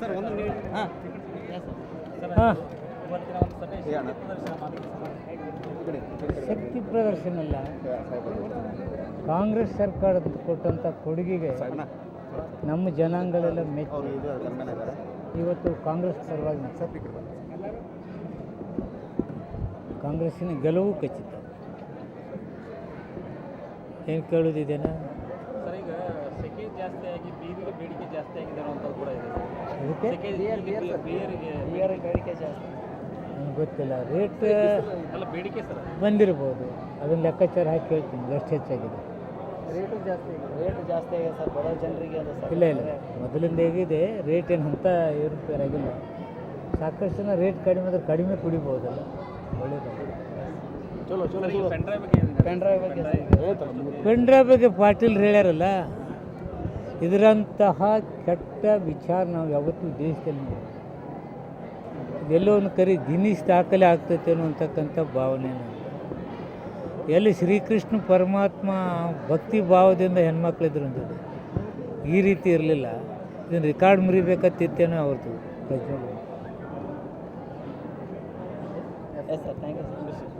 Sir ಒಂದು ನೀವು ಹಾಂ ಹಾಂ ಇವತ್ತಿನ ಒಂದು ಸಭೆ ಶಕ್ತಿ ಪ್ರದರ್ಶನ ಅಲ್ಲ, ಕಾಂಗ್ರೆಸ್ ಸರ್ಕಾರದ ಕೊಟ್ಟಂಥ ಕೊಡುಗೆಗೆ ನಮ್ಮ ಜನಾಂಗಳೆಲ್ಲ ಮೆಚ್ಚಿ ಇವತ್ತು ಕಾಂಗ್ರೆಸ್ ಪರವಾಗಿ ಕಾಂಗ್ರೆಸ್ಸಿನ ಗೆಲುವು ಖಚಿತ. ಏನು ಕೇಳೋದಿದೆನಾ? ಸರ್, ಈಗ ಸೆಕೆ ಜಾಸ್ತಿ ಆಗಿ ಬೀರಿಗೆ ಬೇಡಿಕೆ ಜಾಸ್ತಿ ಆಗಿದೆ ಅನ್ನೋಂಥದ್ದು ಕೂಡ ಇದೆ. ಅದಕ್ಕೆ ಬಿಯರಿಗೆ ಬೇಡಿಕೆ ಜಾಸ್ತಿ ನನಗೆ ಗೊತ್ತಿಲ್ಲ. ರೇಟ್ ಅಲ್ಲ, ಬೇಡಿಕೆ ಸರ್ ಬಂದಿರ್ಬೋದು, ಅದನ್ನು ಲೆಕ್ಕಾಚಾರ ಹಾಕಿ ಹೇಳ್ತೀನಿ ಎಷ್ಟು ಹೆಚ್ಚಾಗಿದೆ. ರೇಟು ಜಾಸ್ತಿ ಆಗಿದೆ ಸರ್, ಬಡ ಜನರಿಗೆ ಅದು ಸರ್. ಇಲ್ಲ ಮೊದಲಿಂದ ಹೇಗಿದೆ ರೇಟ್ ಏನು ಅಂತ ಏರುಪೇರಾಗಿಲ್ಲ. ಸಾಕಷ್ಟು ಜನ ರೇಟ್ ಕಡಿಮೆ ಆದರೆ ಕಡಿಮೆ ಕುಡಿಬೋದಲ್ಲ, ಒಳ್ಳೆಯದಲ್ಲ. ಪೆನ್ಡ್ರೈವ್ ಬಗ್ಗೆ ಪಾಟೀಲ್ ಹೇಳ್ಯಾರಲ್ಲ, ಇದರಂತಹ ಕೆಟ್ಟ ವಿಚಾರ ನಾವು ಯಾವತ್ತೂ ದೇಶದಲ್ಲಿ ನೋಡಿ ಎಲ್ಲೋ ಒಂದು ಕರಿ ಗಿನ್ನಿಸ್ ದಾಖಲೆ ಆಗ್ತೈತೇನೋ ಅಂತಕ್ಕಂಥ ಭಾವನೆ ನನಗೆ. ಎಲ್ಲಿ ಶ್ರೀಕೃಷ್ಣ ಪರಮಾತ್ಮ ಭಕ್ತಿ ಭಾವದಿಂದ ಹೆಣ್ಮಕ್ಳಿದ್ರು ಅಂತಿದೆ, ಈ ರೀತಿ ಇರಲಿಲ್ಲ. ಇದನ್ನು ರೆಕಾರ್ಡ್ ಮುರಿಬೇಕತ್ತಿತ್ತೇನೋ ಅವ್ರದ್ದು ಪ್ರಜ್ಞೆ. Yes sir, thank you sir.